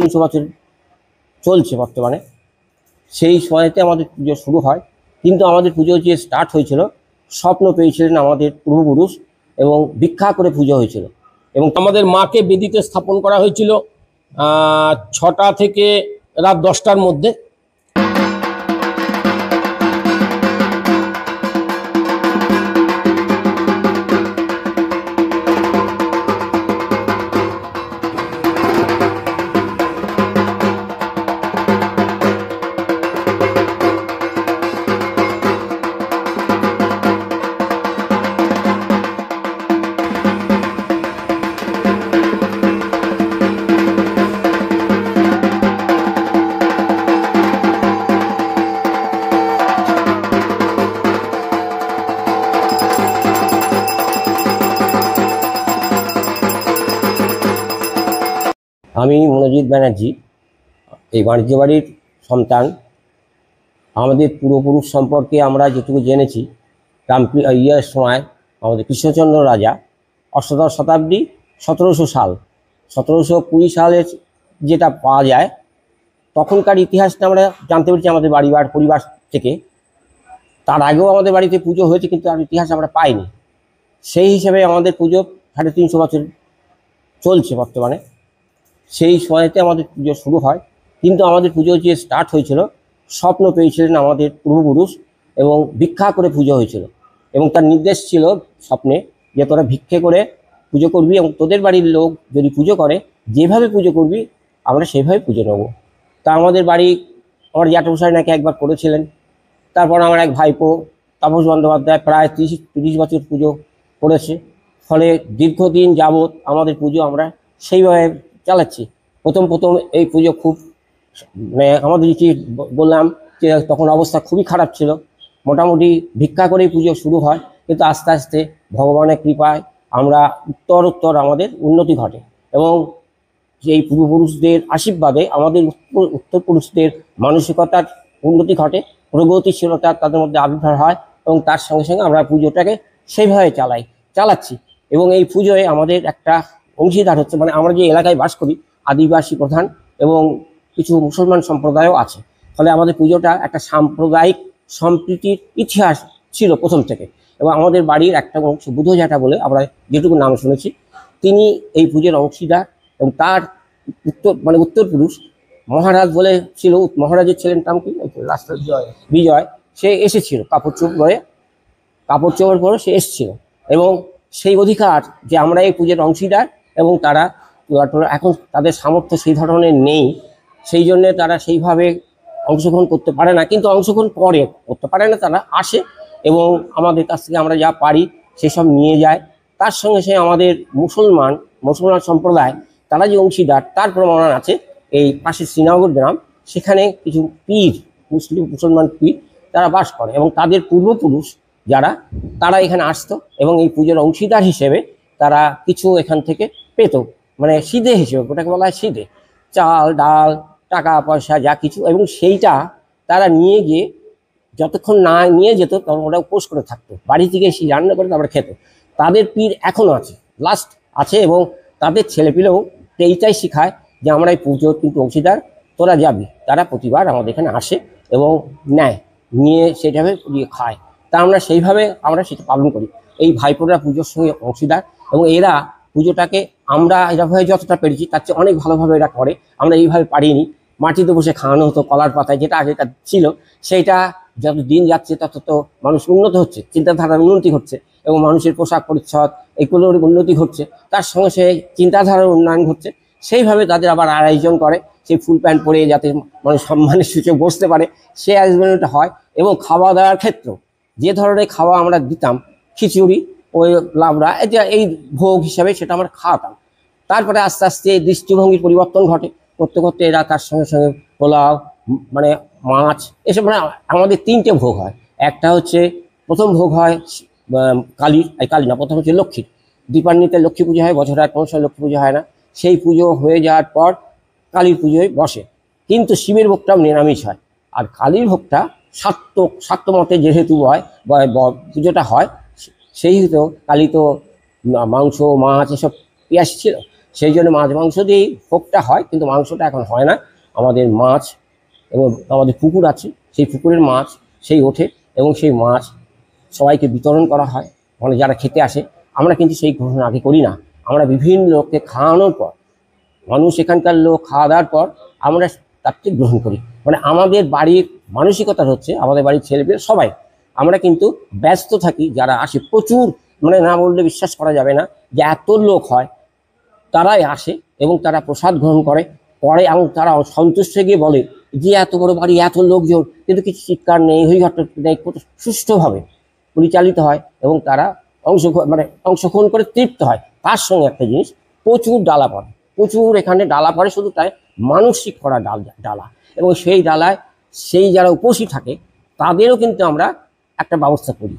350 বছর চলছে বর্তমানে। সেই সময়তে আমাদের পুজো শুরু হয়, কিন্তু আমাদের পুজো যে স্টার্ট হয়েছিল, স্বপ্ন পেয়েছিলেন আমাদের পূর্বপুরুষ এবং ভিক্ষা করে পুজো হয়েছিল। এবং আমাদের মাকে বেদিতে স্থাপন করা হয়েছিল 6টা থেকে রাত 10টার মধ্যে। আমি মনোজিৎ ব্যানার্জি, এই বাণিজ্য বাড়ির সন্তান। আমাদের পূর্বপুরুষ সম্পর্কে আমরা যেটুকু জেনেছি, ইয়ের সময় আমাদের কৃষ্ণচন্দ্র রাজা, অষ্টাদশ শতাব্দী, 1700 সাল, 1720 সালের যেটা পাওয়া যায়, তখনকার ইতিহাসটা আমরা জানতে পেরেছি আমাদের পরিবার থেকে। তার আগেও আমাদের বাড়িতে পুজো হয়েছে, কিন্তু তার ইতিহাস আমরা পাইনি। সেই হিসেবে আমাদের পুজো 350 বছর চলছে বর্তমানে। সেই সময়তে আমাদের পুজো শুরু হয়, কিন্তু আমাদের পুজো যে স্টার্ট হয়েছিল, স্বপ্ন পেয়েছিলেন আমাদের পূর্বপুরুষ এবং ভিক্ষা করে পুজো হয়েছিল। এবং তার নির্দেশ ছিল স্বপ্নে যে তোরা ভিক্ষে করে পুজো করবি, এবং তোদের বাড়ির লোক যদি পুজো করে, যেভাবে পুজো করবি আমরা সেইভাবে পুজো নেবো। তা আমাদের বাড়ি আমার জ্যাঠামশাই নাকি একবার করেছিলেন। তারপর আমার এক ভাইপো তাপস বন্দ্যোপাধ্যায় প্রায় 30 বছর পুজো করেছে। ফলে দীর্ঘদিন যাবৎ আমাদের পুজো আমরা সেইভাবে চালাচ্ছি। প্রথম এই পুজো খুব মানে আমাদের কি বললাম যে তখন অবস্থা খুবই খারাপ ছিল, মোটামুটি ভিক্ষা করেই পুজো শুরু হয়। কিন্তু আস্তে আস্তে ভগবানের কৃপায় আমরা উত্তর আমাদের উন্নতি ঘটে, এবং এই পূর্বপুরুষদের আশীর্বাদে আমাদের উত্তরপুরুষদের মানসিকতার উন্নতি ঘটে, প্রগতিশীলতা তাদের মধ্যে আবির্ভাব হয়, এবং তার সঙ্গে সঙ্গে আমরা পুজোটাকে সেইভাবে চালাচ্ছি। এবং এই পুজোয় আমাদের একটা অংশীদার হচ্ছে, মানে আমরা যে এলাকায় বাস করি, আদিবাসী প্রধান এবং কিছু মুসলমান সম্প্রদায়ও আছে। ফলে আমাদের পুজোটা একটা সাম্প্রদায়িক সম্প্রীতির ইতিহাস ছিল প্রথম থেকে। এবং আমাদের বাড়ির একটা অংশ বুধ জ্যাঠা বলে আমরা যেটুকু নাম শুনেছি, তিনি এই পুজোর অংশীদার। এবং তার উত্তরপুরুষ মহারাজ বলে ছিল, মহারাজের ছেলের নাম কি রাস্তা বিজয়, সে এসেছিল কাপড় চোপড় পরে সে এসেছিল। এবং সেই অধিকার যে আমরা এই পুজোর অংশীদার, এবং তারা এখন তাদের সামর্থ্য সেই ধরনের নেই, সেই জন্যে তারা সেইভাবে অংশগ্রহণ করতে পারে না। কিন্তু অংশগ্রহণ করতে পারে না, তারা আসে এবং আমাদের কাছ থেকে আমরা যা পারি সেসব নিয়ে যায়। তার সঙ্গে সে আমাদের মুসলমান সম্প্রদায় তারা যে অংশীদার, তার প্রমাণ আছে। এই পাশে শ্রীনগর গ্রাম, সেখানে কিছু পীর, মুসলমান পীর তারা বাস করে, এবং তাদের পূর্বপুরুষ তারা এখানে আসতো, এবং এই পুজোর অংশীদার হিসেবে তারা কিছু এখান থেকে পেত, মানে সিধে হিসেবে, ওটাকে বলা হয় সিধে, চাল ডাল টাকা পয়সা যা কিছু। এবং সেইটা তারা নিয়ে গিয়ে যতক্ষণ না নিয়ে যেত তখন ওরা উপোস করে থাকতো, বাড়ি থেকে এসে রান্না করে তারপরে খেত। তাদের পীর এখনও আছে, এবং তাদের ছেলেপিলেও এইটাই শেখায় যে আমরা এই পুজোর কিন্তু অংশীদার, তোরা যাবি। তারা প্রতিবার আমাদের এখানে আসে এবং নিয়ে সেটাভাবে খায়। তা আমরা সেইভাবে সেটা পালন করি। এই ভাইপোরা পুজোর সঙ্গে অংশীদার, এবং এরা পুজোটাকে আমরা এরাভাবে যতটা পেরেছি তার চেয়ে অনেক ভালোভাবে এরা করে। আমরা এইভাবে পারিনি। মাটিতে বসে খাওয়ানো হতো কলার পাতায়, যেটা আগেকার ছিল। সেইটা যত দিন যাচ্ছে তত তো মানুষ উন্নত হচ্ছে, চিন্তাধারার উন্নতি ঘটছে, এবং মানুষের পোশাক পরিচ্ছদ এগুলোর উন্নতি ঘটছে, তার সঙ্গে সেই চিন্তাধারার উন্নয়ন ঘটছে। সেইভাবে তাদের আবার আয়োজন করে, সেই ফুল প্যান্ট পরে যাতে মানুষ সম্মানের সূচক বসতে পারে, সেই আয়োজনটা হয়। এবং খাওয়া দাওয়ার ক্ষেত্রে যে ধরনের খাওয়া আমরা দিতাম, খিচুড়ি, ওই লাবড়া, এই ভোগ হিসাবে সেটা আমরা খাওয়াতাম। তারপরে আস্তে আস্তে দৃষ্টিভঙ্গির পরিবর্তন ঘটে, করতে করতে এরা তার সঙ্গে সঙ্গে পোলাও, মানে মাছ, এসব, মানে আমাদের 3টে ভোগ হয়। একটা হচ্ছে প্রথম ভোগ হয় কালী না, প্রথম হচ্ছে লক্ষ্মীর। দীপান্বিতে লক্ষ্মী পুজো হয়, বছরে আর কোনো সময় লক্ষ্মী পুজো হয় না। সেই পুজো হয়ে যাওয়ার পর কালীর পুজোয় বসে, কিন্তু শিবের ভোগটাও নিরামিষ হয়। আর কালীর ভোগটা শাক্ত মতে যেহেতু হয় পুজোটা হয়, সেই হেতু কালী তো মাংস মাছ এসব পেঁয়াজ ছিল, সেই জন্য মাছ মাংস দিয়েই ভোগটা হয়, কিন্তু মাংসটা এখন হয় না। আমাদের মাছ এবং আমাদের পুকুর আছে, সেই পুকুরের মাছ সেই ওঠে এবং সেই মাছ সবাইকে বিতরণ করা হয়, মানে যারা খেতে আসে। আমরা কিন্তু সেই গ্রহণ আগে করি না, আমরা বিভিন্ন লোককে খাওয়ানোর পর, মানুষ এখানকার লোক খাওয়া দাওয়ার পর আমরা তার থেকে গ্রহণ করি। মানে আমাদের বাড়ির মানসিকতা হচ্ছে, আমাদের বাড়ির ছেলেমেয়ে সবাই আমরা কিন্তু ব্যস্ত থাকি, যারা আসে প্রচুর, মানে না বললে বিশ্বাস করা যাবে না যে এত লোক হয়, তারাই আসে এবং তারা প্রসাদ গ্রহণ করে পরে, এবং তারা সন্তুষ্ট গিয়ে বলে যে এত বড় বাড়ি, এত লোকজন, কিন্তু কিছু চিৎকার নেই, হইহট্টর নেই, কত সুষ্ঠুভাবে পরিচালিত হয় এবং তারা অংশগ্রহণ করে তৃপ্ত হয়। তার সঙ্গে একটা জিনিস, প্রচুর ডালা পড়ে, প্রচুর এখানে ডালা পড়ে, শুধু তাই মানসিক করা ডালা, এবং সেই ডালায় সেই যারা উপসী থাকে তাদেরও কিন্তু আমরা একটা ব্যবস্থা করি।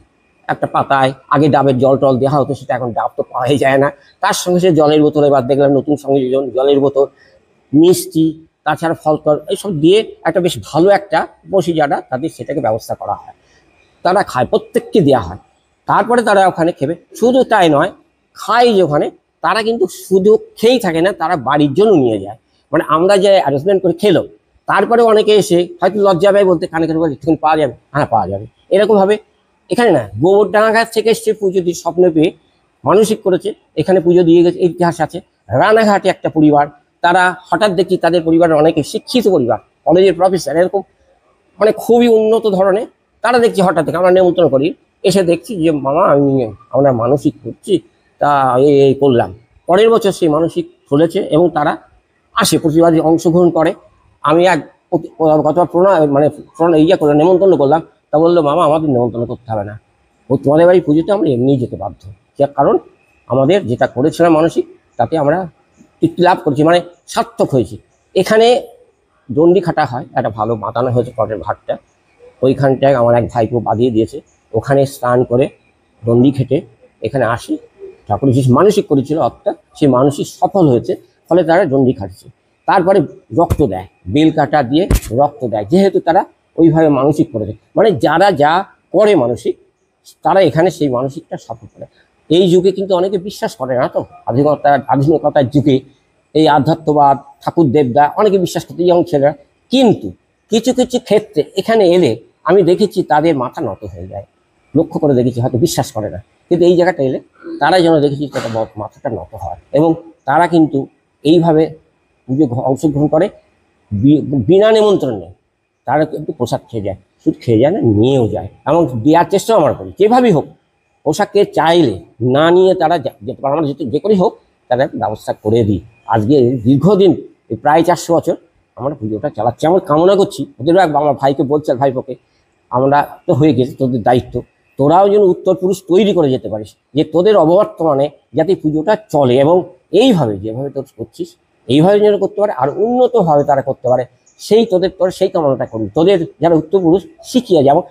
একটা পাতায় আগে ডাবের জল টল দেওয়া হতো, সেটা এখন ডাব তো পাওয়াই যায় না। তার সঙ্গে সে জলের বোতল, এবার দেখলাম নতুন সংযোজন, জলের বোতল, মিষ্টি, তাছাড়া ফলতল, এইসব দিয়ে একটা বেশ ভালো একটা বসি যারা তাদের সেটাকে ব্যবস্থা করা হয়, তারা খায়, প্রত্যেককে দেওয়া হয়। তারপরে তারা ওখানে খেবে। শুধু তাই নয়, খায় যে ওখানে, তারা কিন্তু শুধু খেয়েই থাকে না, তারা বাড়ির জন্য নিয়ে যায়। মানে আমরা যে অ্যারেঞ্জমেন্ট করে খেলো, তারপরে অনেকে এসে হয়তো লজ্জা পায় বলতে, কানে কানে বলে চিকেন পাওয়া যাবে, হ্যাঁ পাওয়া যাবে, এরকমভাবে। এখানে না, গোবরডাঙ্গা থেকে এসছে পুজো দিয়ে স্বপ্ন পেয়ে মানসিক করেছে, এখানে পুজো দিয়ে গেছে, ইতিহাস আছে। রানাঘাটে একটা পরিবার, তারা হঠাৎ দেখি তাদের পরিবারের অনেকে শিক্ষিত পরিবার, কলেজের প্রফেসর, এরকম মানে খুবই উন্নত ধরনের। তারা দেখছি হঠাৎ থেকে আমরা নিমন্ত্রণ করি, এসে দেখছি যে মামা আমরা মানসিক করছি, তা এই করলাম। পরের বছর সেই মানসিক খুলেছে এবং তারা আসে, প্রতিবাদী অংশগ্রহণ করে। আমি এক গতবার করে নেমন্তন্ন করলাম, তা বললো মামা আমাদের নেমন্তন্ন করতে হবে না, ও তোমাদের বাড়ি পুজোতে আমরা এমনিই যেতে বাধ্য। যার কারণ আমাদের যেটা করেছিলাম মানসিক, তাতে আমরা তৃপ্তি লাভ করেছি, মানে সার্থক হয়েছি। এখানে দণ্ডি খাটা হয়, একটা ভালো বাঁধানো হয়েছে কটের ঘাটটা, ওইখানটায় আমার এক ভাইপো বাঁধিয়ে দিয়েছে, ওখানে স্নান করে দণ্ডি খেটে এখানে আসি। ঠাকুর যে মানসিক করেছিল অর্থাৎ সেই মানসিক সফল হয়েছে, ফলে তারা দণ্ডি খাটছে। তারপরে রক্ত দেয়, বেল কাটা দিয়ে রক্ত দেয়, যেহেতু তারা ওইভাবে মানসিক করেছে। মানে যারা যা করে মানসিক, তারা এখানে সেই মানসিকটা সফল করে। এই যুগে কিন্তু অনেকে বিশ্বাস করে না, তো আধুনিকতার যুগে এই আধ্যাত্মবাদ, ঠাকুর দেবদা অনেকে বিশ্বাস করতে, ইয়ং ছেলেরা। কিন্তু কিছু কিছু ক্ষেত্রে এখানে এলে আমি দেখেছি তাদের মাথা নত হয়ে যায়, লক্ষ্য করে দেখেছি, হয়তো বিশ্বাস করে না, কিন্তু এই জায়গাটা এলে তারা যেন দেখেছি তাদের মাথাটা নত হয়, এবং তারা কিন্তু এইভাবে পুজো অংশগ্রহণ করে বিনা নিমন্ত্রণে। তারা কিন্তু পোশাক খেয়ে যায়, শুধু খেয়ে যায় না, নিয়েও যায়, এবং দেওয়ার চেষ্টাও আমরা করি, যেভাবেই হোক। পোশাককে চাইলে না নিয়ে তারা যেতে পারে, আমরা যে করেই হোক তারা ব্যবস্থা করে দিই। আজকে দীর্ঘদিন, প্রায় 400 বছর আমরা পুজোটা চালাচ্ছি। আমরা কামনা করছি ওদের, আমার ভাইকে বলছে, ভাইপোকে, আমরা তো হয়ে গেছে, তোদের দায়িত্ব, তোরাও যেন উত্তর পুরুষ তৈরি করে যেতে পারিস, যে তোদের অবর্তমানে যাতে পুজোটা চলে, এবং এইভাবে যেভাবে তোর করছিস এইভাবে যেন করতে পারে, আর উন্নতভাবে তারা করতে পারে, তোর সেই কামনাটা করি। তোদের যারা উত্তরপুরুষ শিখিয়ে যাবো।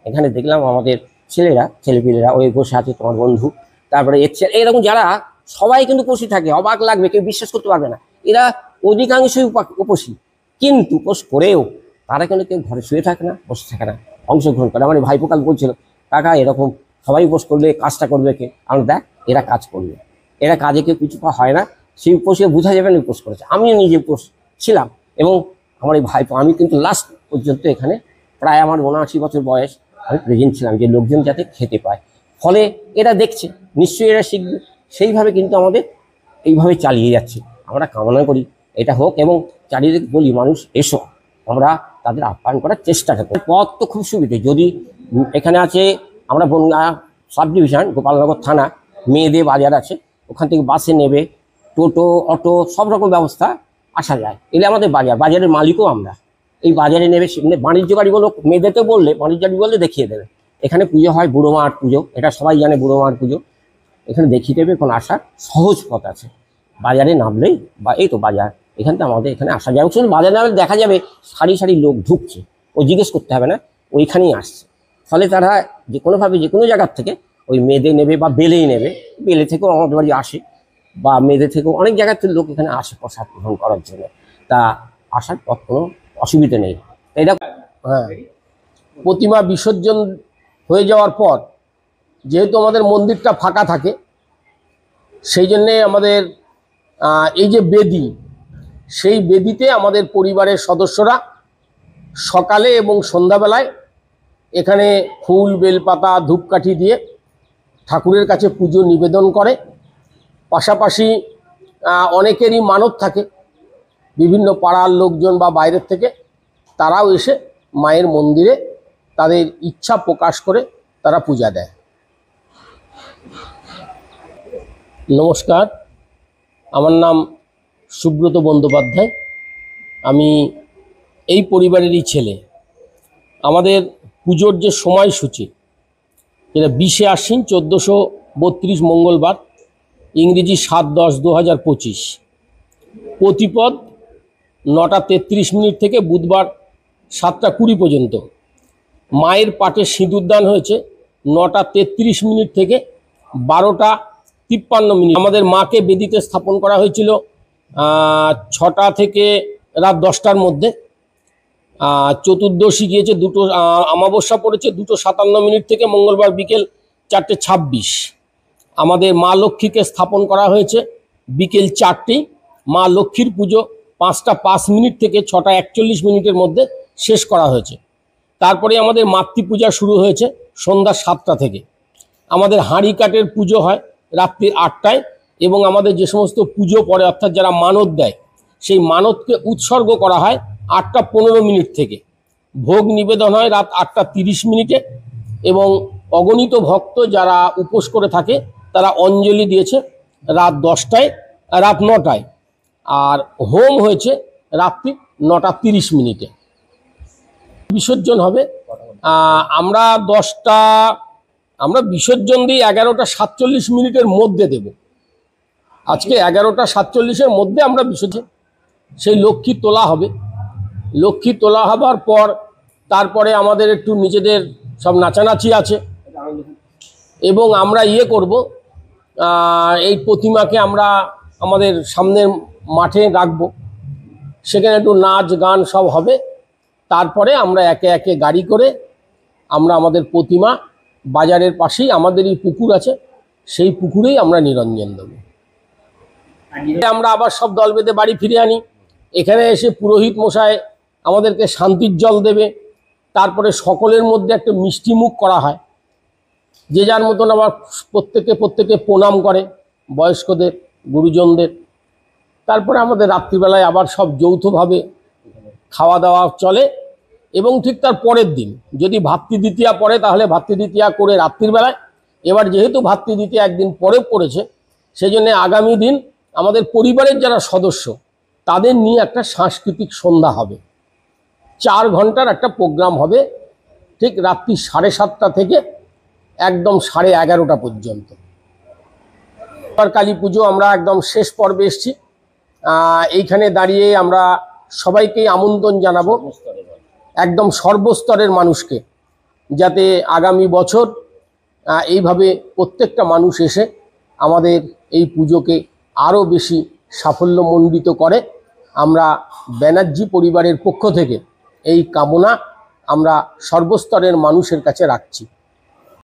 এখানে দেখলাম আমাদের ছেলেপিলেরা ওই বসে আছে, তোমার বন্ধু, তারপরে এরকম যারা সবাই কিন্তু উপসী থাকে, অবাক লাগবে, কেউ বিশ্বাস করতে পারবে না, এরা অধিকাংশই উপসী, কিন্তু উপোস করেও তারা কিন্তু কেউ ঘরে শুয়ে থাকে না, বসে থাকে না, অংশগ্রহণ করে। আমার ভাইপো কাল বলছিল, কাকা এরকম সবাই উপোস করলে কাজটা করবে কে? আমরা দেখ, এরা কাজ করবে, এরা কাজে কেউ কিছু হয় না, সেই উপোসে বোঝা যাবে না উপোস করেছে। আমিও নিজে উপোস ছিলাম, এবং আমার এই ভাইপো, আমি কিন্তু লাস্ট পর্যন্ত এখানে প্রায় আমার 79 বছর বয়স আমি প্রেজেন্ট ছিলাম, যে লোকজন যাতে খেতে পায়। ফলে এরা দেখছে, নিশ্চয়ই এরা শিখবে, সেইভাবে কিন্তু আমাদের এইভাবে চালিয়ে যাচ্ছে। আমরা কামনা করি এটা হোক, এবং চারিদিকে বলি মানুষ এসো, আমরা তাদের আপ্যায়ন করার চেষ্টা করি। পথ তো খুব সুবিধে, যদি এখানে আছে আমরা বনগাঁ সাব ডিভিশন, গোপালনগর থানা, মেয়েদের বাজার আছে, ওখান থেকে বাসে নেবে, টোটো, অটো, সব রকম ব্যবস্থা আসা যায়। এলে আমাদের বাজারের মালিকও আমরা। এই বাজারে নেবে, বাণিজ্য গাড়িগুলো মেয়েদেরকে বললে, বাণিজ্য গাড়ি বললে দেখিয়ে দেবে। এখানে পুজো হয় বুড়ো মার পুজো, এটা সবাই জানে, বুড়ো মার পুজো এখানে দেখিয়ে দেবে। কোনো আসার সহজ পথ আছে, বাজারে নামলেই, বা এই তো বাজার, এখান থেকে আমাদের এখানে আসা যাবে। শুধু বাজারে নামলে দেখা যাবে সারি সারি লোক ঢুকছে, ও জিজ্ঞেস করতে হবে না, ওইখানেই আসছে। ফলে তারা যে কোনোভাবে যে কোনো জায়গার থেকে ওই মেয়েদের নেবে, বা বেলেই নেবে, বেলে থেকেও আমাদের বাড়ি আসে, বা মেয়েদের থেকেও অনেক জায়গার থেকে লোক এখানে আসে প্রসাদ গ্রহণ করার জন্য। তা আসার পথ কোনো অসুবিধা নেই। এটা হ্যাঁ, প্রতিমা বিসর্জন হয়ে যাওয়ার পর যেহেতু আমাদের মন্দিরটা ফাঁকা থাকে, সেই জন্যে আমাদের এই যে বেদি, সেই বেদিতে আমাদের পরিবারের সদস্যরা সকালে এবং সন্ধ্যাবেলায় এখানে ফুল বেলপাতা ধূপকাঠি দিয়ে ঠাকুরের কাছে পুজো নিবেদন করে। পাশাপাশি অনেকেরই মানত থাকে, বিভিন্ন পাড়ার লোকজন বা বাইরের থেকে তারাও এসে মায়ের মন্দিরে তাদের ইচ্ছা প্রকাশ করে তারা পূজা দেয়। নমস্কার, আমার নাম সুব্রত বন্দ্যোপাধ্যায়। আমি এই পরিবারেরই ছেলে। আমাদের পুজোর যে সময়সূচি, যেটা 20শে আশ্বিন 1432 মঙ্গলবার, ইংরেজি 7/10/2025, প্রতিপদ 9টা 33 মিনিট থেকে বুধবার 7টা 20 পর্যন্ত। মায়ের পাটে সিঁদুরদান হয়েছে 9টা 33 মিনিট থেকে 12টা 53 মিনিট। আমাদের মাকে বেদিতে স্থাপন করা হয়েছিল 6টা থেকে রাত 10টার মধ্যে। চতুর্দশী গিয়েছে অমাবস্যা পড়েছে 2:57 মিনিট থেকে মঙ্গলবার বিকেল 4টে 26। আমাদের মা লক্ষ্মীকে স্থাপন করা হয়েছে বিকেল 4টে। মা লক্ষ্মীর পুজো 5টা 5 মিনিট থেকে 6টা 41 মিনিটের মধ্যে শেষ করা হয়েছে। তারপরে আমাদের মাতৃপূজা শুরু হয়েছে সন্ধ্যা 7টা থেকে। আমাদের হাঁড়ি কাঠের পুজো হয় রাত্রির 8টায়, এবং আমাদের যে সমস্ত পুজো পড়ে, অর্থাৎ যারা মানত দেয়, সেই মানতকে উৎসর্গ করা হয় 8টা 15 মিনিট থেকে। ভোগ নিবেদন হয় রাত 8টা 30 মিনিটে, এবং অগণিত ভক্ত যারা উপোস করে থাকে তারা অঞ্জলি দিয়েছে রাত 10টায়, রাত 9টায়। আর হোম হয়েছে রাত্রি 9টা 30 মিনিটে। বিসর্জন হবে আমরা বিসর্জন দিই 11টা 47 মিনিটের মধ্যে দেব। আজকে 11টা 47-এর মধ্যে আমরা বিসর্জন। সেই লক্ষ্মী তোলা হবে। লক্ষ্মী তোলা হবার পর তারপরে আমাদের একটু নিজেদের সব নাচানাচি আছে, এবং আমরা করব, এই প্রতিমাকে আমরা আমাদের সামনের মাঠে রাখবো। সেখানে একটু নাচ গান সব হবে। তারপরে আমরা একে একে গাড়ি করে আমরা আমাদের প্রতিমা বাজারের পাশেই আমাদেরই পুকুর আছে, সেই পুকুরেই আমরা নিরঞ্জন দেবো। আমরা আবার সব দল বেঁধে বাড়ি ফিরে আনি। এখানে এসে পুরোহিত মশাই আমাদেরকে শান্তির জল দেবে। তারপরে সকলের মধ্যে একটা মিষ্টি মুখ করা হয়। যে যার মতন আবার প্রত্যেকে প্রণাম করে বয়স্কদের, গুরুজনদের। তারপরে আমাদের রাত্রিবেলায় আবার সব যৌথভাবে খাওয়া দাওয়া চলে। এবং ঠিক তার পরের দিন যদি ভাতৃদ্বিতীয়া পড়ে, তাহলে ভাতৃদ্বিতীয়া করে রাত্রিবেলায়। এবার যেহেতু ভাতৃদ্বিতীয়া একদিন পরে পড়েছে, সেই জন্য আগামী দিন আমাদের পরিবারের যারা সদস্য তাদের নিয়ে একটা সাংস্কৃতিক সন্ধ্যা হবে। 4 ঘন্টার একটা প্রোগ্রাম হবে, ঠিক রাত্রি 7:30 থেকে একদম 11:30 পর্যন্ত। কালী পুজো আমরা একদম শেষ পর্বে এসেছি। এইখানে দাঁড়িয়ে আমরা সবাইকেই আমন্ত্রণ জানাবো, একদম সর্বস্তরের মানুষকে, যাতে আগামী বছর এইভাবে প্রত্যেকটা মানুষ এসে আমাদের এই পুজোকে আরও বেশি সাফল্যমণ্ডিত করে। আমরা ব্যানার্জি পরিবারের পক্ষ থেকে এই কামনা আমরা সর্বস্তরের মানুষের কাছে রাখছি।